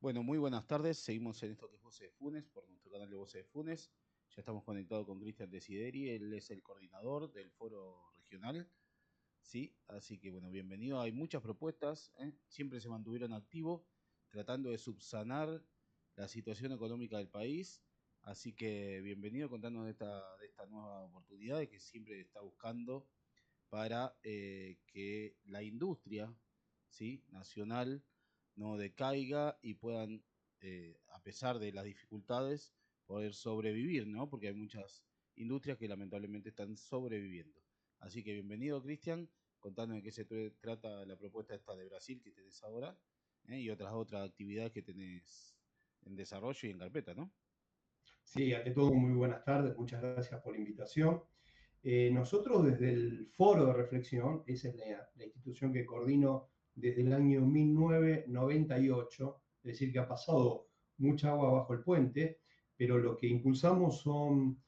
Bueno, muy buenas tardes. Seguimos en esto que es Voces de Funes, por nuestro canal de Voces de Funes. Ya estamos conectados con Cristian Desideri, él es el coordinador del foro regional. Sí, así que bueno, bienvenido. Hay muchas propuestas, ¿eh? Siempre se mantuvieron activos, tratando de subsanar la situación económica del país. Así que bienvenido, contándonos de esta nueva oportunidad que siempre está buscando para que la industria, ¿sí?, nacional no decaiga y puedan, a pesar de las dificultades, poder sobrevivir, ¿no? Porque hay muchas industrias que lamentablemente están sobreviviendo. Así que bienvenido, Cristian, contando de qué se trata la propuesta esta de Brasil que tenés ahora, y otras actividades que tenés en desarrollo y en carpeta, ¿no? Sí, ante todo, muy buenas tardes, muchas gracias por la invitación. Nosotros desde el Foro de Reflexión, esa es la institución que coordino desde el año 1998, es decir, que ha pasado mucha agua bajo el puente, pero lo que impulsamos son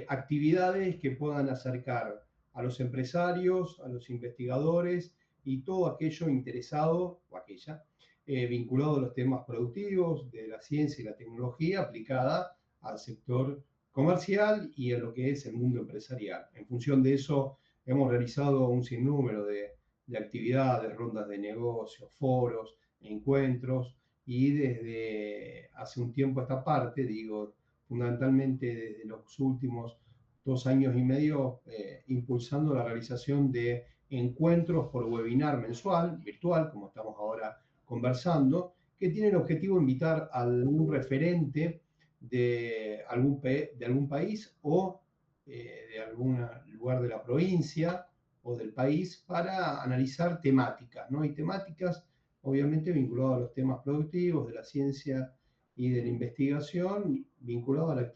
actividades que puedan acercar a los empresarios, a los investigadores y todo aquello interesado, o aquella, vinculado a los temas productivos de la ciencia y la tecnología aplicada al sector comercial y a lo que es el mundo empresarial. En función de eso, hemos realizado un sinnúmero de actividades, rondas de negocios, foros, encuentros, y desde hace un tiempo a esta parte, digo, fundamentalmente desde los últimos 2 años y medio, impulsando la realización de encuentros por webinar mensual, virtual, como estamos ahora conversando, que tiene el objetivo de invitar a algún referente de algún país o de algún lugar de la provincia o del país para analizar temáticas, ¿no? Y temáticas obviamente vinculadas a los temas productivos, de la ciencia y de la investigación, vinculadas a la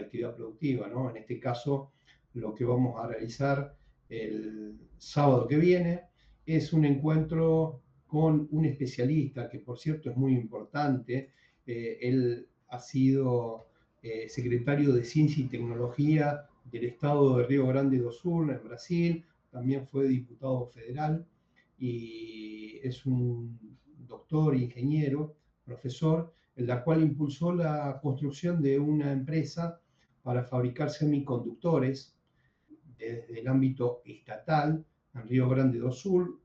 actividad productiva, ¿no? En este caso, lo que vamos a realizar el sábado que viene es un encuentro con un especialista, que por cierto es muy importante. Él ha sido secretario de Ciencia y Tecnología del estado de Río Grande do Sul, en Brasil, también fue diputado federal y es un doctor, ingeniero, profesor, en la cual impulsó la construcción de una empresa para fabricar semiconductores desde el ámbito estatal en Río Grande do Sul,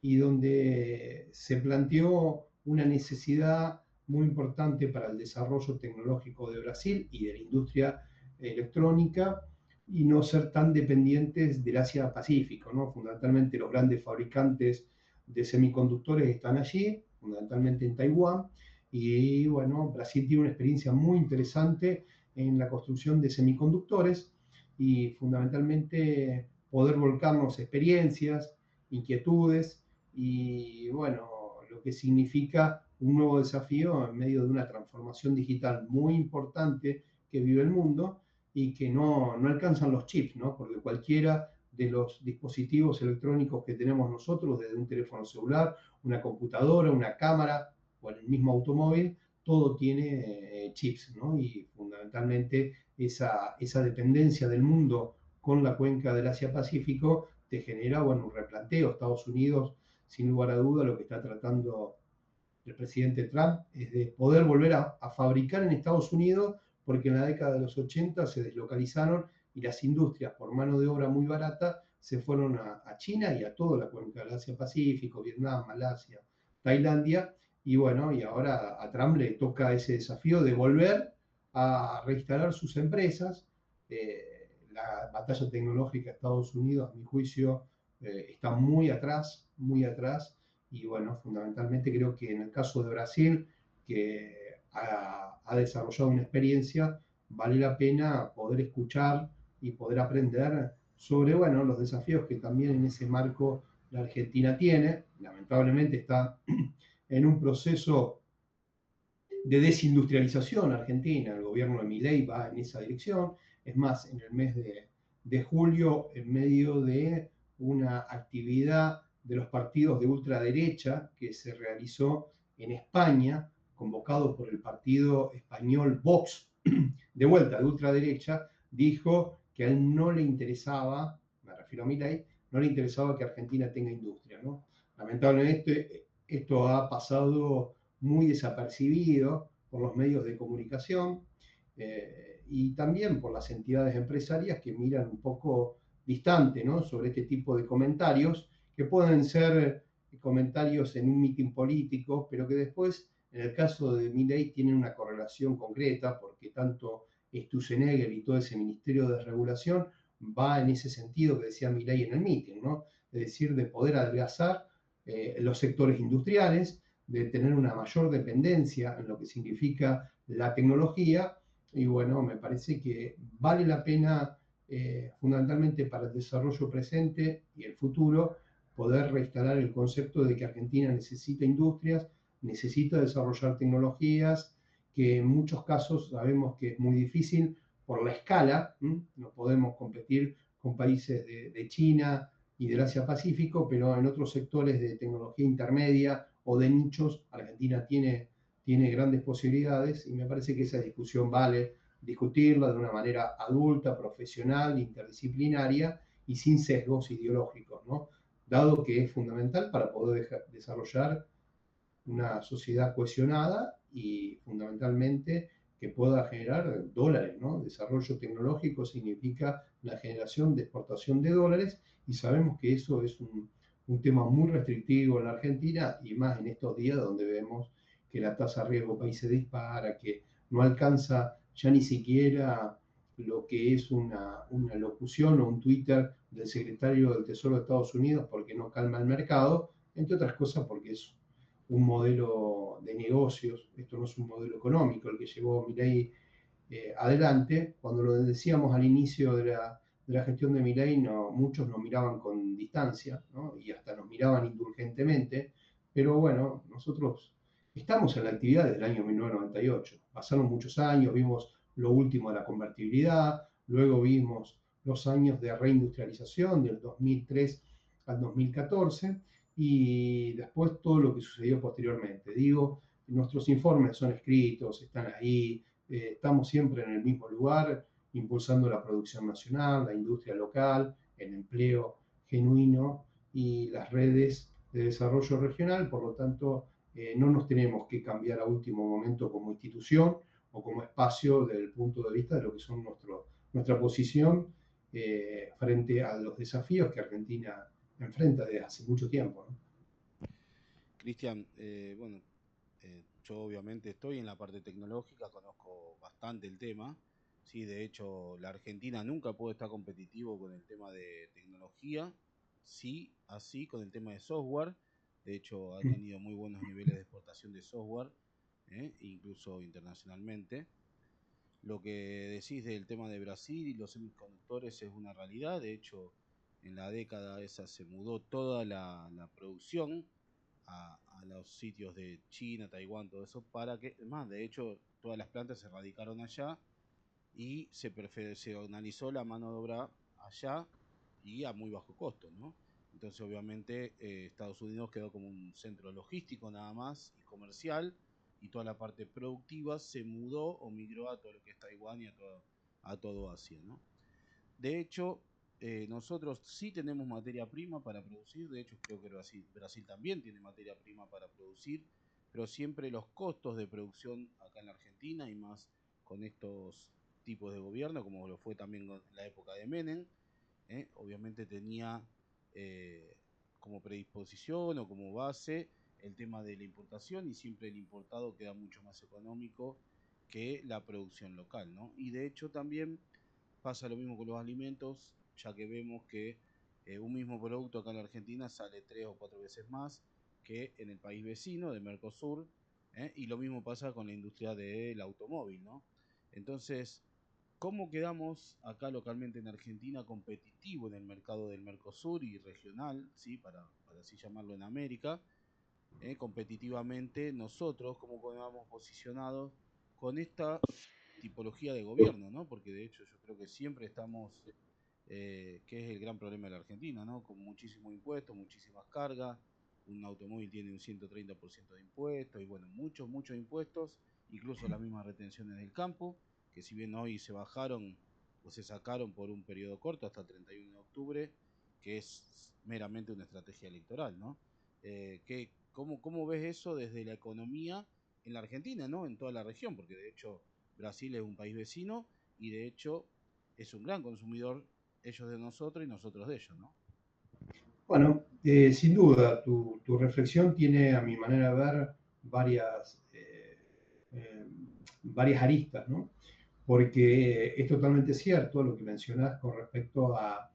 y donde se planteó una necesidad muy importante para el desarrollo tecnológico de Brasil y de la industria electrónica, y no ser tan dependientes del Asia-Pacífico, ¿no? Fundamentalmente los grandes fabricantes de semiconductores están allí, fundamentalmente en Taiwán, y bueno, Brasil tiene una experiencia muy interesante en la construcción de semiconductores, y fundamentalmente poder volcarnos experiencias, inquietudes y bueno, lo que significa un nuevo desafío en medio de una transformación digital muy importante que vive el mundo y que no alcanzan los chips, ¿no? Porque cualquiera de los dispositivos electrónicos que tenemos nosotros, desde un teléfono celular, una computadora, una cámara o el mismo automóvil, todo tiene chips, ¿no? Y fundamentalmente esa dependencia del mundo con la cuenca del Asia-Pacífico te genera, bueno, un replanteo. Estados Unidos, sin lugar a duda, lo que está tratando el presidente Trump es de poder volver a fabricar en Estados Unidos, porque en la década de los 80 se deslocalizaron y las industrias por mano de obra muy barata se fueron a China y a toda la cuenca del Asia-Pacífico, Vietnam, Malasia, Tailandia, y bueno, y ahora a Trump le toca ese desafío de volver a reinstalar sus empresas. La batalla tecnológica de Estados Unidos, a mi juicio, está muy atrás, y bueno, fundamentalmente creo que en el caso de Brasil, que ha desarrollado una experiencia, vale la pena poder escuchar y poder aprender sobre, bueno, los desafíos que también en ese marco la Argentina tiene. Lamentablemente está en un proceso de desindustrialización argentina. El gobierno de Milei va en esa dirección. Es más, en el mes de julio, en medio de una actividad de los partidos de ultraderecha que se realizó en España, convocado por el partido español Vox, de vuelta de ultraderecha, dijo que a él no le interesaba, me refiero a Milei, no le interesaba que Argentina tenga industria, ¿no? Lamentablemente esto ha pasado muy desapercibido por los medios de comunicación y también por las entidades empresarias que miran un poco distante, ¿no?, sobre este tipo de comentarios, que pueden ser comentarios en un mitin político, pero que después, en el caso de Milei, tienen una correlación concreta, porque tanto Sturzenegger y todo ese Ministerio de Regulación va en ese sentido que decía Milei en el mitin, ¿no? Es decir, de poder adelgazar los sectores industriales, de tener una mayor dependencia en lo que significa la tecnología. Y bueno, me parece que vale la pena, fundamentalmente para el desarrollo presente y el futuro, poder reinstalar el concepto de que Argentina necesita industrias, necesita desarrollar tecnologías, que en muchos casos sabemos que es muy difícil por la escala. No podemos competir con países de China y del Asia-Pacífico, pero en otros sectores de tecnología intermedia o de nichos, Argentina tiene grandes posibilidades, y me parece que esa discusión vale discutirla de una manera adulta, profesional, interdisciplinaria y sin sesgos ideológicos, ¿no? Dado que es fundamental para poder desarrollar una sociedad cohesionada y fundamentalmente que pueda generar dólares, ¿no? Desarrollo tecnológico significa la generación de exportación de dólares, y sabemos que eso es un tema muy restrictivo en la Argentina, y más en estos días donde vemos que la tasa de riesgo país se dispara, que no alcanza ya ni siquiera lo que es una locución o un Twitter del secretario del Tesoro de Estados Unidos, porque no calma el mercado, entre otras cosas porque es un modelo de negocios. Esto no es un modelo económico el que llevó Milei adelante. Cuando lo decíamos al inicio de la gestión de Milei, no, muchos nos miraban con distancia, ¿no?, y hasta nos miraban indulgentemente, pero bueno, nosotros estamos en la actividad desde el año 1998. Pasaron muchos años, vimos lo último de la convertibilidad, luego vimos los años de reindustrialización del 2003 al 2014, y después todo lo que sucedió posteriormente. Digo, nuestros informes son escritos, están ahí, estamos siempre en el mismo lugar, impulsando la producción nacional, la industria local, el empleo genuino y las redes de desarrollo regional. Por lo tanto, no nos tenemos que cambiar a último momento como institución o como espacio desde el punto de vista de lo que son nuestra posición frente a los desafíos que Argentina enfrenta desde hace mucho tiempo, ¿no? Cristian, bueno, yo obviamente estoy en la parte tecnológica, conozco bastante el tema. Sí, de hecho, la Argentina nunca puede estar competitivo con el tema de tecnología, sí, así con el tema de software. De hecho, ha tenido muy buenos niveles de exportación de software, incluso internacionalmente. Lo que decís del tema de Brasil y los semiconductores es una realidad. De hecho, en la década esa se mudó toda la producción a los sitios de China, Taiwán, todo eso, para que, más, de hecho, todas las plantas se radicaron allá y se profesionalizó la mano de obra allá y a muy bajo costo, ¿no? Entonces, obviamente, Estados Unidos quedó como un centro logístico nada más y comercial, y toda la parte productiva se mudó o migró a todo lo que es Taiwán y a todo Asia, ¿no? De hecho, nosotros sí tenemos materia prima para producir. De hecho, creo que Brasil también tiene materia prima para producir, pero siempre los costos de producción acá en la Argentina, y más con estos tipos de gobierno, como lo fue también en la época de Menem, obviamente tenía eh, como predisposición o como base el tema de la importación, y siempre el importado queda mucho más económico que la producción local, ¿no? Y de hecho también pasa lo mismo con los alimentos, ya que vemos que un mismo producto acá en la Argentina sale 3 o 4 veces más que en el país vecino de Mercosur, y lo mismo pasa con la industria del automóvil, ¿no? Entonces, ¿cómo quedamos acá localmente en Argentina competitivo en el mercado del Mercosur y regional, ¿sí? Para así llamarlo en América, competitivamente nosotros, cómo quedamos posicionados con esta tipología de gobierno, ¿no? Porque de hecho yo creo que siempre estamos, que es el gran problema de la Argentina, ¿no? Con muchísimo impuesto, muchísimas cargas, un automóvil tiene un 130% de impuestos, y bueno, muchos impuestos, incluso las mismas retenciones del campo, que si bien hoy se bajaron o se sacaron por un periodo corto hasta el 31 de octubre, que es meramente una estrategia electoral, ¿no? ¿Cómo ves eso desde la economía en la Argentina, ¿no? En toda la región, porque de hecho Brasil es un país vecino y de hecho es un gran consumidor, ellos de nosotros y nosotros de ellos, ¿no? Bueno, sin duda, tu reflexión tiene, a mi manera de ver, varias, eh, varias aristas, ¿no? Porque es totalmente cierto lo que mencionás con respecto a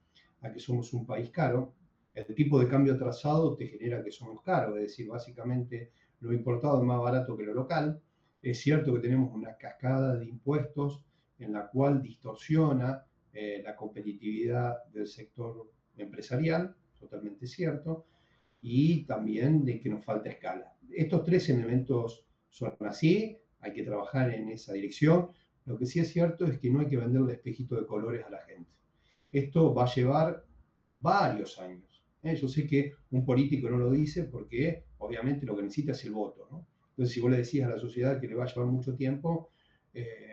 que somos un país caro. El tipo de cambio atrasado te genera que somos caros, es decir, básicamente lo importado es más barato que lo local. Es cierto que tenemos una cascada de impuestos en la cual distorsiona la competitividad del sector empresarial, totalmente cierto, y también de que nos falta escala. Estos tres elementos son así, hay que trabajar en esa dirección. Lo que sí es cierto es que no hay que venderle espejitos de colores a la gente. Esto va a llevar varios años. Yo sé que un político no lo dice porque obviamente lo que necesita es el voto, ¿no? Entonces, si vos le decís a la sociedad que le va a llevar mucho tiempo,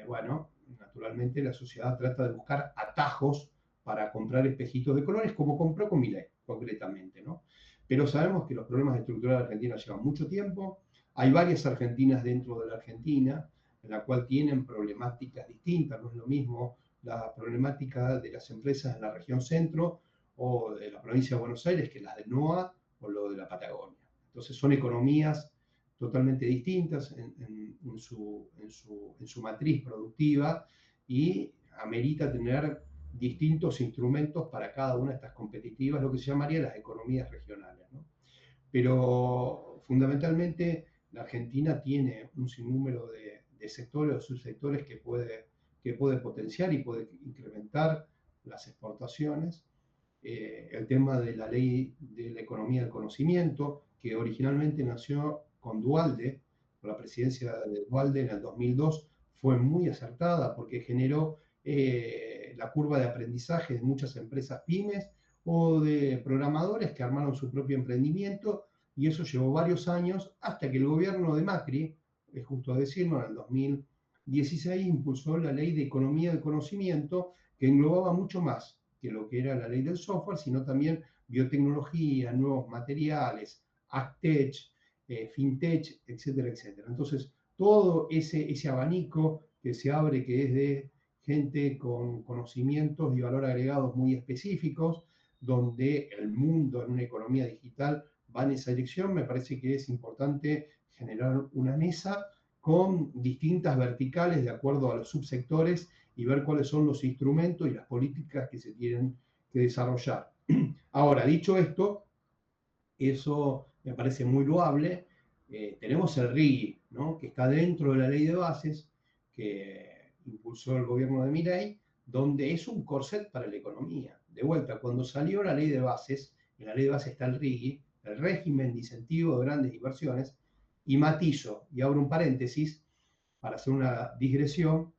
bueno, naturalmente la sociedad trata de buscar atajos para comprar espejitos de colores, como compró con Milei, concretamente, ¿no? Pero sabemos que los problemas estructurales de Argentina llevan mucho tiempo. Hay varias Argentinas dentro de la Argentina, en la cual tienen problemáticas distintas, no es lo mismo la problemática de las empresas en la región centro o de la provincia de Buenos Aires que las de NOA o lo de la Patagonia. Entonces son economías totalmente distintas en su matriz productiva y amerita tener distintos instrumentos para cada una de estas competitivas, lo que se llamaría las economías regionales, ¿no? Pero fundamentalmente la Argentina tiene un sinnúmero de sectores o subsectores que puede potenciar y puede incrementar las exportaciones. El tema de la ley de la economía del conocimiento, que originalmente nació con Duhalde, con la presidencia de Duhalde en el 2002, fue muy acertada porque generó la curva de aprendizaje de muchas empresas pymes o de programadores que armaron su propio emprendimiento y eso llevó varios años hasta que el gobierno de Macri, es justo decirlo, en el 2016 impulsó la ley de economía del conocimiento que englobaba mucho más que lo que era la ley del software, sino también biotecnología, nuevos materiales, AgTech, FinTech, etcétera, etcétera. Entonces, todo ese abanico que se abre, que es de gente con conocimientos y valor agregados muy específicos, donde el mundo en una economía digital va en esa dirección, me parece que es importante generar una mesa con distintas verticales de acuerdo a los subsectores y ver cuáles son los instrumentos y las políticas que se tienen que desarrollar. Ahora, dicho esto, eso me parece muy loable. Tenemos el RIGI, ¿no? Que está dentro de la ley de bases que impulsó el gobierno de Milei, donde es un corset para la economía. De vuelta, cuando salió la ley de bases, en la ley de bases está el RIGI, el régimen de incentivo de grandes inversiones, y matizo, y abro un paréntesis, para hacer una digresión,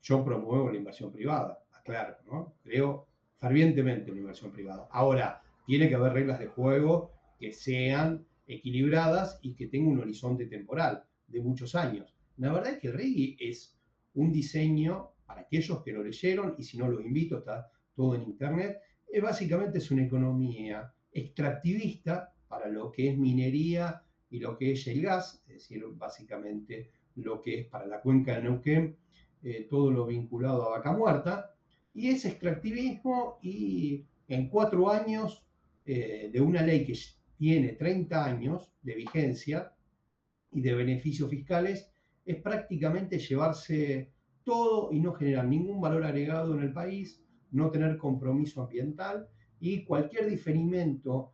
yo promuevo la inversión privada, aclaro, ¿no? Creo fervientemente en la inversión privada. Ahora, tiene que haber reglas de juego que sean equilibradas y que tengan un horizonte temporal de muchos años. La verdad es que el RIGI es un diseño para aquellos que lo leyeron, y si no los invito, está todo en internet, básicamente es una economía extractivista para lo que es minería y lo que es el gas, es decir, básicamente lo que es para la cuenca de Neuquén, todo lo vinculado a Vaca Muerta, y ese extractivismo y en 4 años de una ley que tiene 30 años de vigencia y de beneficios fiscales, es prácticamente llevarse todo y no generar ningún valor agregado en el país, no tener compromiso ambiental y cualquier diferimento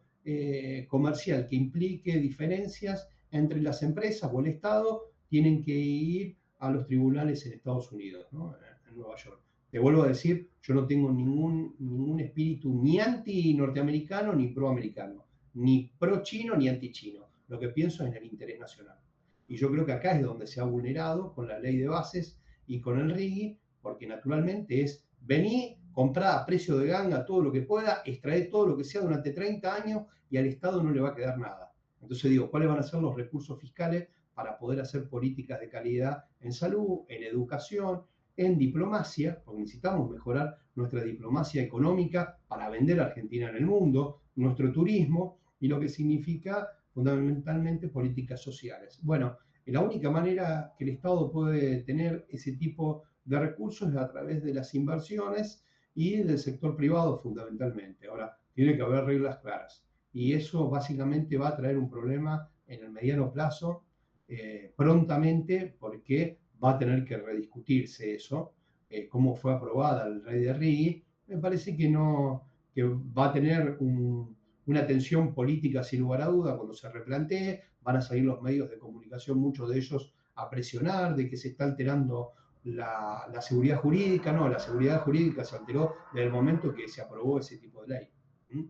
comercial que implique diferencias entre las empresas o el Estado tienen que ir a los tribunales en Estados Unidos, ¿no? En Nueva York. Te vuelvo a decir, yo no tengo ningún espíritu ni anti-norteamericano ni pro-americano, ni pro-chino ni anti-chino. Lo que pienso es en el interés nacional. Y yo creo que acá es donde se ha vulnerado con la ley de bases y con el RIGI, porque naturalmente es venir, comprar a precio de ganga todo lo que pueda, extraer todo lo que sea durante 30 años y al Estado no le va a quedar nada. Entonces digo, ¿cuáles van a ser los recursos fiscales para poder hacer políticas de calidad en salud, en educación, en diplomacia? Porque necesitamos mejorar nuestra diplomacia económica para vender a Argentina en el mundo, nuestro turismo y lo que significa fundamentalmente políticas sociales. Bueno, la única manera que el Estado puede tener ese tipo de recursos es a través de las inversiones y del sector privado fundamentalmente. Ahora, tiene que haber reglas claras y eso básicamente va a traer un problema en el mediano plazo prontamente porque va a tener que rediscutirse eso, cómo fue aprobada el Rey de Rigui. Me parece que no, que va a tener una tensión política sin lugar a duda cuando se replantee, van a salir los medios de comunicación, muchos de ellos a presionar de que se está alterando la seguridad jurídica. No, la seguridad jurídica se alteró desde el momento que se aprobó ese tipo de ley.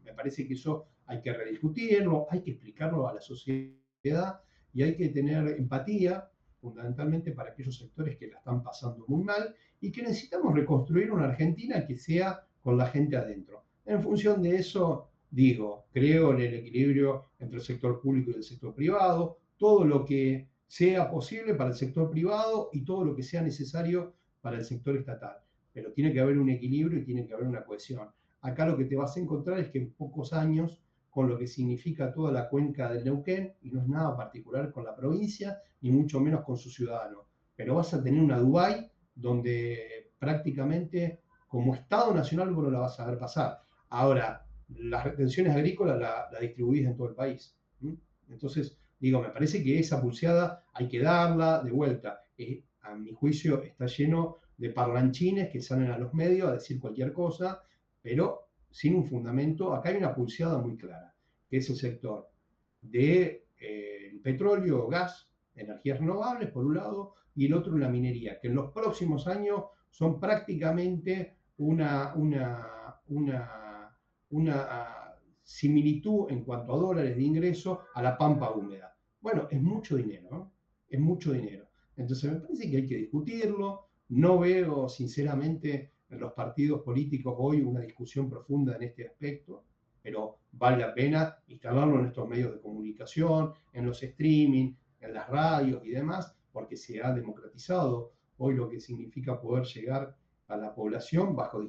Me parece que eso hay que rediscutirlo, hay que explicarlo a la sociedad y hay que tener empatía fundamentalmente para aquellos sectores que la están pasando muy mal y que necesitamos reconstruir una Argentina que sea con la gente adentro. En función de eso, digo, creo en el equilibrio entre el sector público y el sector privado, todo lo que sea posible para el sector privado y todo lo que sea necesario para el sector estatal. Pero tiene que haber un equilibrio y tiene que haber una cohesión. Acá lo que te vas a encontrar es que en pocos años, con lo que significa toda la cuenca del Neuquén, y no es nada particular con la provincia, ni mucho menos con sus ciudadanos, pero vas a tener una Dubái donde prácticamente como Estado Nacional vos no la vas a ver pasar. Ahora, las retenciones agrícolas la distribuís en todo el país. Entonces, digo, me parece que esa pulseada hay que darla de vuelta. A mi juicio está lleno de parlanchines que salen a los medios a decir cualquier cosa, pero sin un fundamento. Acá hay una pulseada muy clara, que es el sector de petróleo, gas, energías renovables, por un lado, y el otro la minería, que en los próximos años son prácticamente una similitud en cuanto a dólares de ingreso a la pampa húmeda. Bueno, es mucho dinero, ¿no? Es mucho dinero. Entonces me parece que hay que discutirlo. No veo, sinceramente, en los partidos políticos hoy una discusión profunda en este aspecto, pero vale la pena instalarlo en estos medios de comunicación, en los streaming, en las radios y demás, porque se ha democratizado hoy lo que significa poder llegar a la población bajo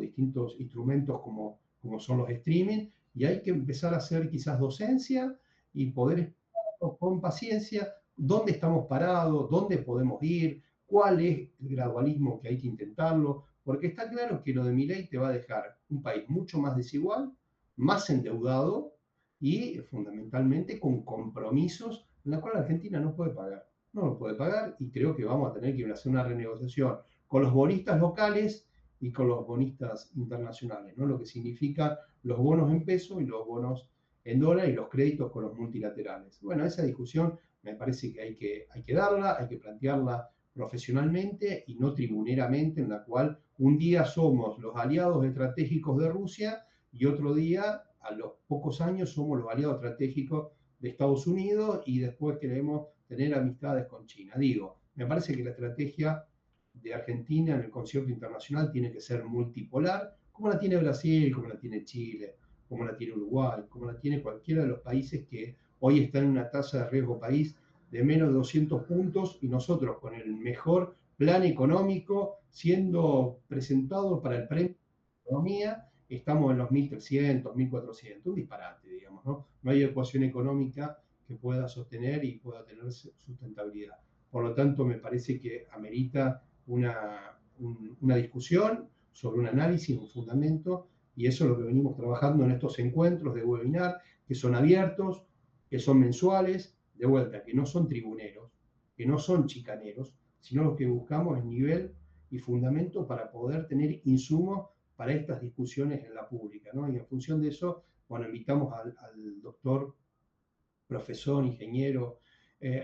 distintos instrumentos como son los streaming, y hay que empezar a hacer quizás docencia y poder explicarnos con paciencia dónde estamos parados, dónde podemos ir, cuál es el gradualismo que hay que intentarlo, porque está claro que lo de Milei te va a dejar un país mucho más desigual, más endeudado y fundamentalmente con compromisos en los cuales Argentina no puede pagar. No lo puede pagar y creo que vamos a tener que hacer una renegociación con los bonistas locales y con los bonistas internacionales, ¿no? Lo que significa los bonos en peso y los bonos en dólar y los créditos con los multilaterales. Bueno, esa discusión me parece que hay que darla, hay que plantearla profesionalmente y no tribuneramente, en la cual un día somos los aliados estratégicos de Rusia y otro día, a los pocos años, somos los aliados estratégicos de Estados Unidos y después queremos tener amistades con China. Digo, me parece que la estrategia de Argentina en el concierto internacional tiene que ser multipolar, como la tiene Brasil, como la tiene Chile, como la tiene Uruguay, como la tiene cualquiera de los países que hoy están en una tasa de riesgo país de menos de 200 puntos y nosotros con el mejor plan económico siendo presentado para el premio de economía, estamos en los 1.300, 1.400, un disparate, digamos, ¿no? No hay ecuación económica que pueda sostener y pueda tener sustentabilidad. Por lo tanto, me parece que amerita una discusión sobre un análisis, un fundamento, y eso es lo que venimos trabajando en estos encuentros de webinar, que son abiertos, que son mensuales, de vuelta, que no son tribuneros, que no son chicaneros, sino lo que buscamos es nivel y fundamento para poder tener insumos para estas discusiones en la pública, ¿no? Y en función de eso, bueno, invitamos al doctor, profesor, ingeniero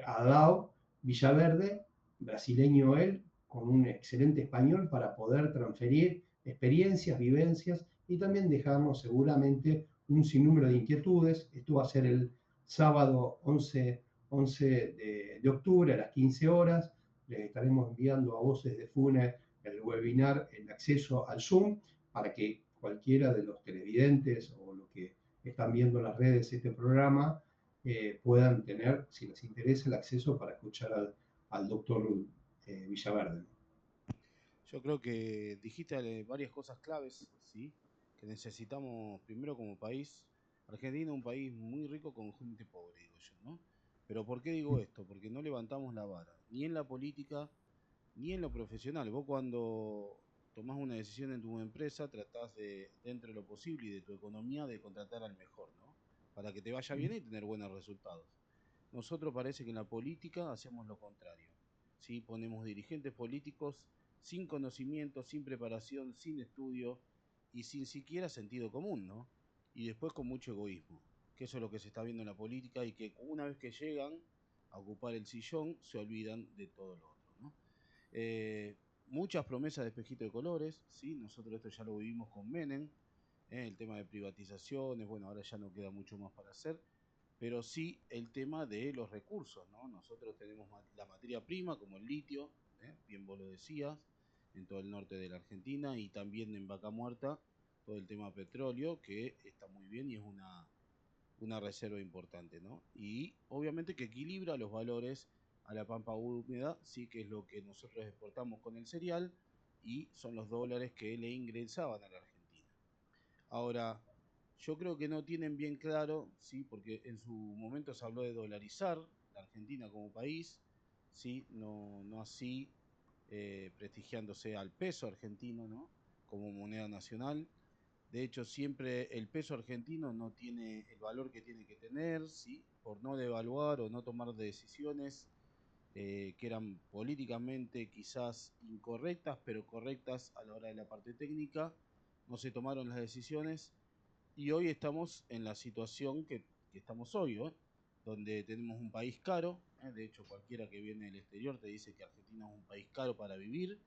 Adao Villaverde, brasileño él, con un excelente español para poder transferir experiencias, vivencias y también dejarnos seguramente un sinnúmero de inquietudes. Esto va a ser el sábado 11 de octubre a las 15 horas. Les estaremos enviando a Voces de FUNE el webinar, el acceso al Zoom, para que cualquiera de los televidentes o los que están viendo en las redes este programa puedan tener, si les interesa, el acceso para escuchar al doctor Villaverde. Yo creo que dijiste varias cosas claves, ¿sí? Que necesitamos primero como país. Argentina es un país muy rico con gente pobre, digo yo, ¿no? Pero ¿por qué digo esto? Porque no levantamos la vara, ni en la política, ni en lo profesional. Vos cuando tomás una decisión en tu empresa, tratás de, dentro de lo posible y de tu economía, de contratar al mejor, ¿no? Para que te vaya bien y tener buenos resultados. Nosotros parece que en la política hacemos lo contrario. ¿Sí? Ponemos dirigentes políticos sin conocimiento, sin preparación, sin estudio y sin siquiera sentido común, ¿no? Y después con mucho egoísmo, que eso es lo que se está viendo en la política y que una vez que llegan a ocupar el sillón se olvidan de todo lo otro, ¿no? Muchas promesas de espejito de colores, ¿sí? Nosotros esto ya lo vivimos con Menem, el tema de privatizaciones, bueno, ahora ya no queda mucho más para hacer, pero sí el tema de los recursos, ¿no? Nosotros tenemos la materia prima como el litio, bien vos lo decías, en todo el norte de la Argentina y también en Vaca Muerta, todo el tema petróleo, que está muy bien y es una reserva importante, ¿no? Y obviamente que equilibra los valores a la pampa húmeda, sí que es lo que nosotros exportamos con el cereal y son los dólares que le ingresaban a la Argentina. Ahora, yo creo que no tienen bien claro, sí, porque en su momento se habló de dolarizar la Argentina como país, sí, no así prestigiándose al peso argentino, ¿no? Como moneda nacional. De hecho, siempre el peso argentino no tiene el valor que tiene que tener, ¿sí? Por no devaluar o no tomar decisiones que eran políticamente quizás incorrectas, pero correctas a la hora de la parte técnica. No se tomaron las decisiones y hoy estamos en la situación que estamos hoy, ¿eh? Donde tenemos un país caro. De hecho, cualquiera que viene del exterior te dice que Argentina es un país caro para vivir,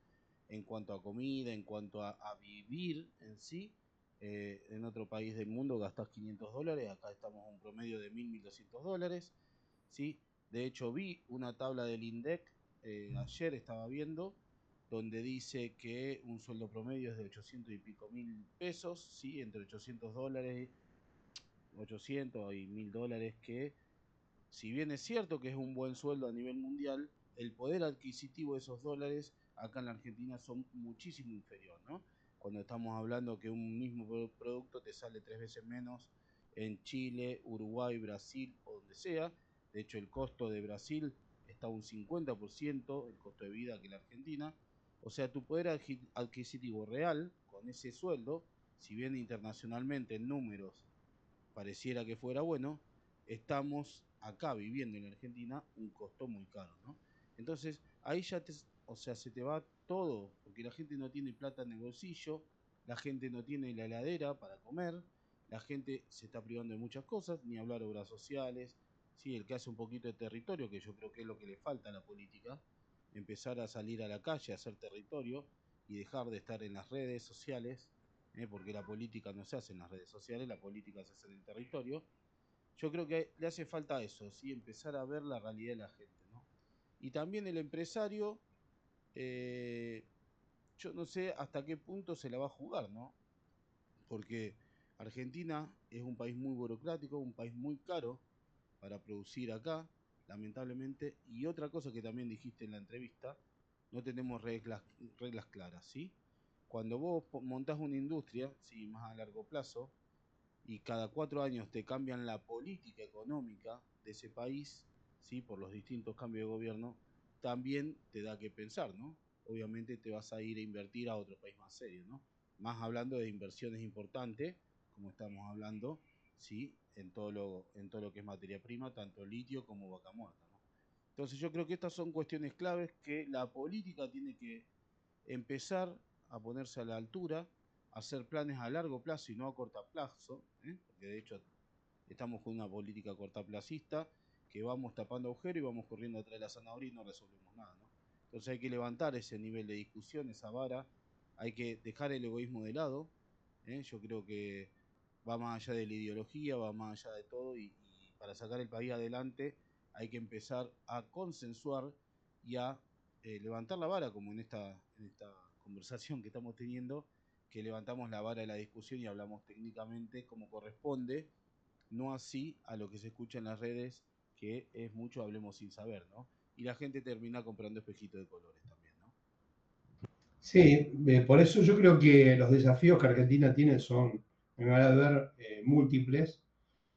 en cuanto a comida, en cuanto a vivir en sí. En otro país del mundo gastás $500, acá estamos a un promedio de 1.200 dólares. ¿Sí? De hecho, vi una tabla del INDEC, ayer estaba viendo, donde dice que un sueldo promedio es de 800 y pico mil pesos, ¿sí? Entre 800 dólares, 800 y 1.000 dólares, que si bien es cierto que es un buen sueldo a nivel mundial, el poder adquisitivo de esos dólares acá en la Argentina son muchísimo inferior, ¿no? Cuando estamos hablando que un mismo producto te sale 3 veces menos en Chile, Uruguay, Brasil o donde sea. De hecho, el costo de Brasil está un 50% el costo de vida que la Argentina. O sea, tu poder adquisitivo real con ese sueldo, si bien internacionalmente en números pareciera que fuera bueno, estamos acá viviendo en Argentina un costo muy caro, ¿no? Entonces, ahí ya o sea, se te va todo, porque la gente no tiene plata en el bolsillo, la gente no tiene la heladera para comer, la gente se está privando de muchas cosas, ni hablar de obras sociales, sí, el que hace un poquito de territorio, que yo creo que es lo que le falta a la política, empezar a salir a la calle, a hacer territorio y dejar de estar en las redes sociales, porque la política no se hace en las redes sociales, la política se hace en el territorio. Yo creo que le hace falta eso, ¿sí? Empezar a ver la realidad de la gente, ¿no? Y también el empresario, eh, yo no sé hasta qué punto se la va a jugar, ¿no? Porque Argentina es un país muy burocrático, un país muy caro para producir acá, lamentablemente. Y otra cosa que también dijiste en la entrevista, no tenemos reglas claras, ¿sí? Cuando vos montás una industria, ¿sí? Más a largo plazo, y cada 4 años te cambian la política económica de ese país, ¿sí? Por los distintos cambios de gobierno, también te da que pensar, ¿no? Obviamente te vas a ir a invertir a otro país más serio, ¿no? Más hablando de inversiones importantes, como estamos hablando, ¿sí? En todo lo que es materia prima, tanto litio como vaca muerta, ¿no? Entonces yo creo que estas son cuestiones claves que la política tiene que empezar a ponerse a la altura, hacer planes a largo plazo y no a cortoplazo, porque de hecho estamos con una política cortoplacista que vamos tapando agujeros y vamos corriendo atrás de la zanahoria y no resolvemos nada, ¿no? Entonces hay que levantar ese nivel de discusión, esa vara, hay que dejar el egoísmo de lado. Yo creo que va más allá de la ideología, va más allá de todo y para sacar el país adelante hay que empezar a consensuar y a levantar la vara, como en esta conversación que estamos teniendo, que levantamos la vara de la discusión y hablamos técnicamente como corresponde, no así a lo que se escucha en las redes, que es mucho hablemos sin saber, ¿no? Y la gente termina comprando espejitos de colores también, ¿no? Sí, por eso yo creo que los desafíos que Argentina tiene son, me van a ver, múltiples,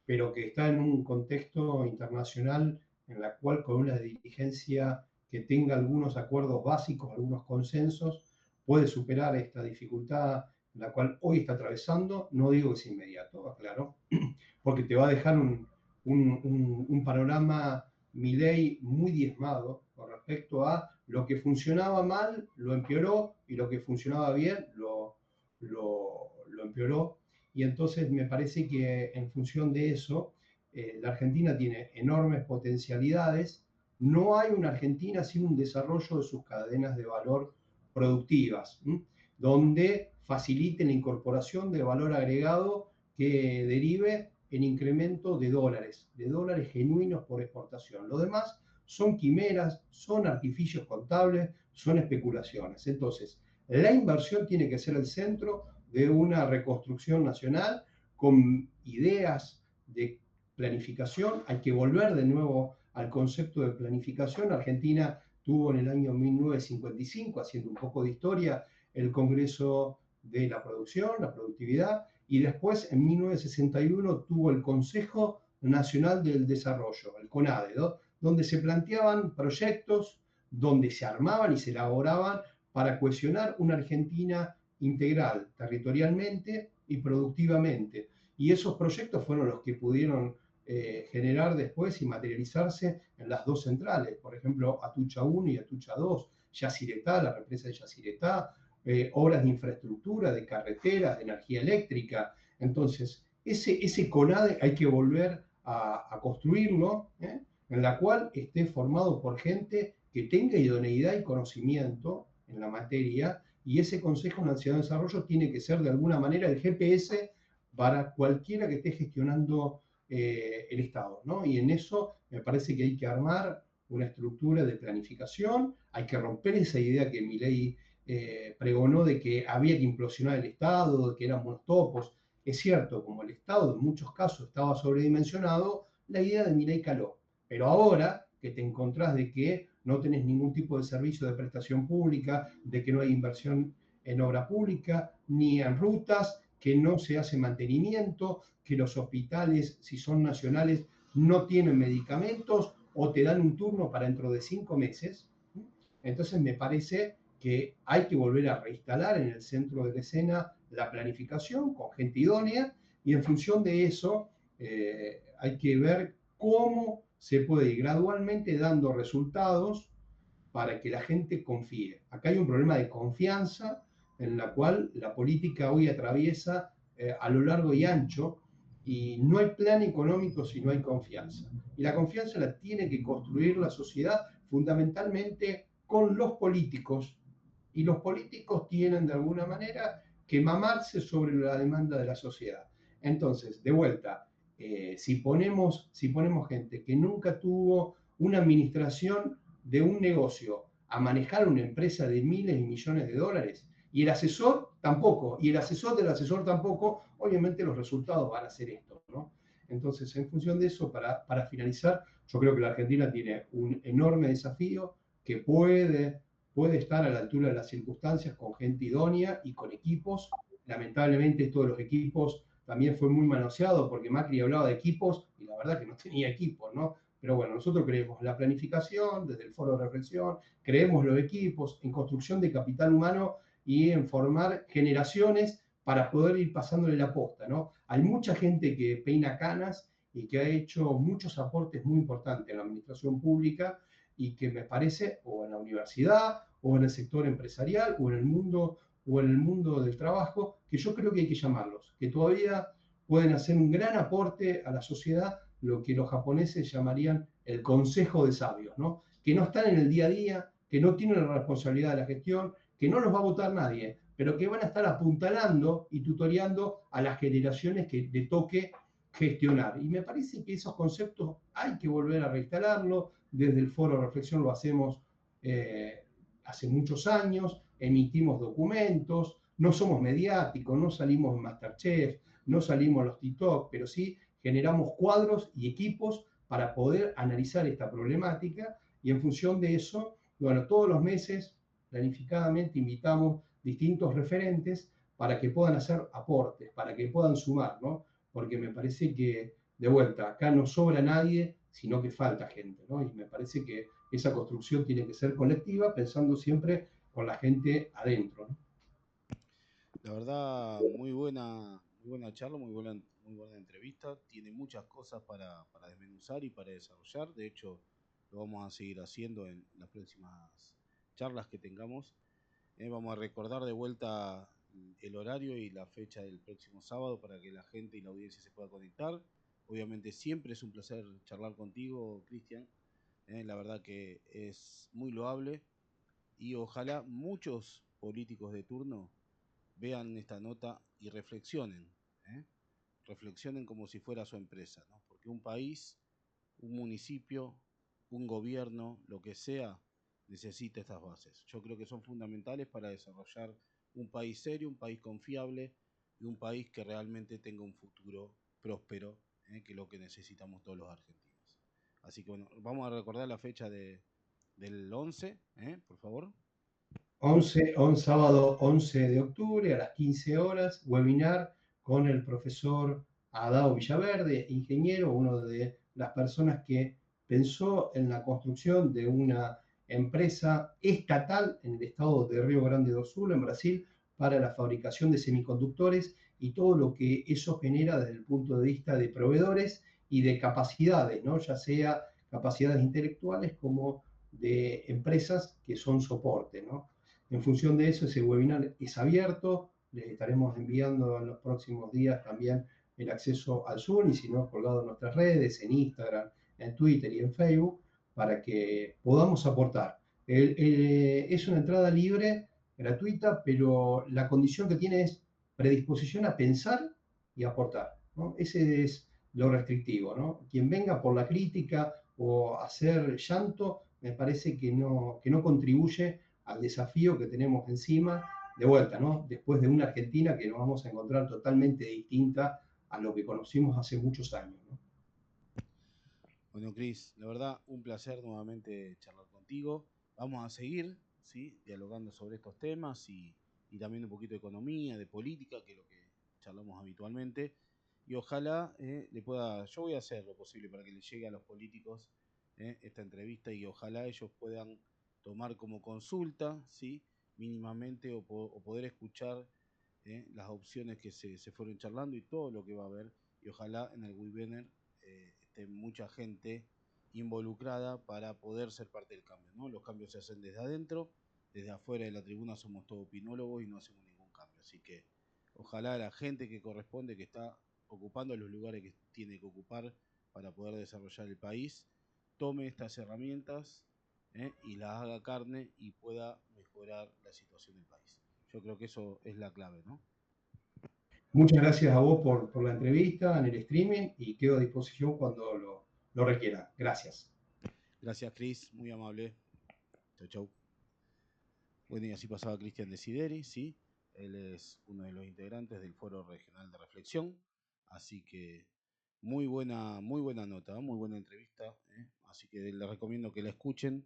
pero que está en un contexto internacional en la cual con una dirigencia que tenga algunos acuerdos básicos, algunos consensos, puede superar esta dificultad la cual hoy está atravesando. No digo que es inmediato, claro, porque te va a dejar un panorama Milei muy diezmado con respecto a lo que funcionaba mal, lo empeoró, y lo que funcionaba bien, lo empeoró. Y entonces me parece que en función de eso, la Argentina tiene enormes potencialidades. No hay una Argentina sin un desarrollo de sus cadenas de valor productivas, donde facilite la incorporación de valor agregado que derive en incremento de dólares genuinos por exportación. Lo demás son quimeras, son artificios contables, son especulaciones. Entonces, la inversión tiene que ser el centro de una reconstrucción nacional con ideas de planificación. Hay que volver de nuevo al concepto de planificación. Argentina tuvo en el año 1955, haciendo un poco de historia, el Congreso de la Producción, la Productividad, y después en 1961 tuvo el Consejo Nacional del Desarrollo, el CONADE, ¿no? Donde se planteaban proyectos, donde se armaban y se elaboraban para cohesionar una Argentina integral, territorialmente y productivamente. Y esos proyectos fueron los que pudieron generar después y materializarse en las dos centrales, por ejemplo, Atucha 1 y Atucha 2, Yacyretá, la represa de Yacyretá, obras de infraestructura, de carreteras, de energía eléctrica. Entonces, ese CONADE hay que volver a construirlo, en la cual esté formado por gente que tenga idoneidad y conocimiento en la materia, y ese Consejo Nacional de Desarrollo tiene que ser de alguna manera el GPS para cualquiera que esté gestionando el Estado, ¿no? Y en eso me parece que hay que armar una estructura de planificación, hay que romper esa idea que Milei pregonó de que había que implosionar el Estado, de que eran unos topos. Es cierto, como el Estado en muchos casos estaba sobredimensionado, la idea de Milei caló. Pero ahora que te encontrás de que no tenés ningún tipo de servicio de prestación pública, de que no hay inversión en obra pública, ni en rutas, que no se hace mantenimiento, que los hospitales, si son nacionales, no tienen medicamentos o te dan un turno para dentro de 5 meses. Entonces me parece que hay que volver a reinstalar en el centro de la escena la planificación con gente idónea, y en función de eso hay que ver cómo se puede ir gradualmente dando resultados para que la gente confíe. Acá hay un problema de confianza en la cual la política hoy atraviesa a lo largo y ancho, y no hay plan económico si no hay confianza. Y la confianza la tiene que construir la sociedad fundamentalmente con los políticos, y los políticos tienen de alguna manera que mamarse sobre la demanda de la sociedad. Entonces, de vuelta, si ponemos gente que nunca tuvo una administración de un negocio a manejar una empresa de miles y millones de dólares, y el asesor tampoco, y el asesor del asesor tampoco, obviamente los resultados van a ser estos, ¿no? Entonces, en función de eso, para finalizar, yo creo que la Argentina tiene un enorme desafío que puede estar a la altura de las circunstancias con gente idónea y con equipos. Lamentablemente esto de los equipos también fue muy manoseado porque Macri hablaba de equipos y la verdad que no tenía equipos, ¿no? Pero bueno, nosotros creemos en la planificación, desde el foro de reflexión, creemos los equipos, en construcción de capital humano y en formar generaciones para poder ir pasándole la posta, ¿no? Hay mucha gente que peina canas y que ha hecho muchos aportes muy importantes en la administración pública, y que me parece, o en la universidad, o en el sector empresarial, o en el mundo del trabajo, que yo creo que hay que llamarlos, que todavía pueden hacer un gran aporte a la sociedad, lo que los japoneses llamarían el consejo de sabios, ¿no? Que no están en el día a día, que no tienen la responsabilidad de la gestión, que no los va a votar nadie, pero que van a estar apuntalando y tutoreando a las generaciones que le toque gestionar. Y me parece que esos conceptos hay que volver a reinstalarlos. Desde el Foro de Reflexión lo hacemos hace muchos años, emitimos documentos, no somos mediáticos, no salimos en Masterchef, no salimos en los TikTok, pero sí generamos cuadros y equipos para poder analizar esta problemática, y en función de eso, bueno, todos los meses, planificadamente, invitamos distintos referentes para que puedan hacer aportes, para que puedan sumar, ¿no? Porque me parece que, de vuelta, acá no sobra nadie, sino que falta gente, ¿no? Y me parece que esa construcción tiene que ser colectiva, pensando siempre con la gente adentro, ¿no? La verdad, muy buena charla, muy buena entrevista. Tiene muchas cosas para desmenuzar y para desarrollar. De hecho, lo vamos a seguir haciendo en las próximas charlas que tengamos. Vamos a recordar de vuelta el horario y la fecha del próximo sábado para que la gente y la audiencia se pueda conectar. Obviamente siempre es un placer charlar contigo, Cristian. La verdad que es muy loable y ojalá muchos políticos de turno vean esta nota y reflexionen. ¿eh? Reflexionen como si fuera su empresa, ¿no? Porque un país, un municipio, un gobierno, lo que sea, necesita estas bases. Yo creo que son fundamentales para desarrollar un país serio, un país confiable y un país que realmente tenga un futuro próspero, que es lo que necesitamos todos los argentinos. Así que bueno, vamos a recordar la fecha del 11, por favor. 11, sábado 11 de octubre a las 15 horas, webinar con el profesor Adao Villaverde, ingeniero, una de las personas que pensó en la construcción de una empresa estatal en el estado de Río Grande do Sul, en Brasil, para la fabricación de semiconductores y todo lo que eso genera desde el punto de vista de proveedores y de capacidades, ¿no? Ya sea capacidades intelectuales como de empresas que son soporte, ¿no? En función de eso, ese webinar es abierto, les estaremos enviando en los próximos días también el acceso al Zoom y si no, colgado en nuestras redes, en Instagram, en Twitter y en Facebook, para que podamos aportar. Es una entrada libre, gratuita, pero la condición que tiene es predisposición a pensar y aportar, ¿no? Ese es lo restrictivo, ¿no? Quien venga por la crítica o hacer llanto, me parece que no contribuye al desafío que tenemos encima, de vuelta, ¿no? Después de una Argentina que nos vamos a encontrar totalmente distinta a lo que conocimos hace muchos años, ¿no? Bueno, Cris, la verdad, un placer nuevamente charlar contigo. Vamos a seguir, ¿sí? Dialogando sobre estos temas y también un poquito de economía, de política, que es lo que charlamos habitualmente. Y ojalá yo voy a hacer lo posible para que le llegue a los políticos esta entrevista y ojalá ellos puedan tomar como consulta, ¿sí? Mínimamente o poder escuchar las opciones que se fueron charlando y todo lo que va a haber. Y ojalá en el webinar esté mucha gente involucrada para poder ser parte del cambio, ¿no? Los cambios se hacen desde adentro, desde afuera de la tribuna somos todos opinólogos y no hacemos ningún cambio. Así que ojalá la gente que corresponde, que está ocupando los lugares que tiene que ocupar para poder desarrollar el país, tome estas herramientas y las haga carne y pueda mejorar la situación del país. Yo creo que eso es la clave, ¿no? Muchas gracias a vos por la entrevista en el streaming y quedo a disposición cuando lo requiera. Gracias. Gracias, Cris, muy amable. Chau, chau. Bueno, y así pasaba Cristian Desideri, ¿sí? Él es uno de los integrantes del Foro Regional de Reflexión, así que muy buena nota, muy buena entrevista, ¿eh? Así que les recomiendo que la escuchen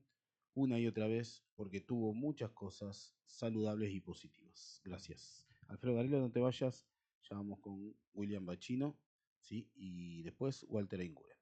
una y otra vez porque tuvo muchas cosas saludables y positivas. Gracias. Alfredo Garelo, no te vayas, ya vamos con William Bachino, ¿sí? Y después Walter Eingura.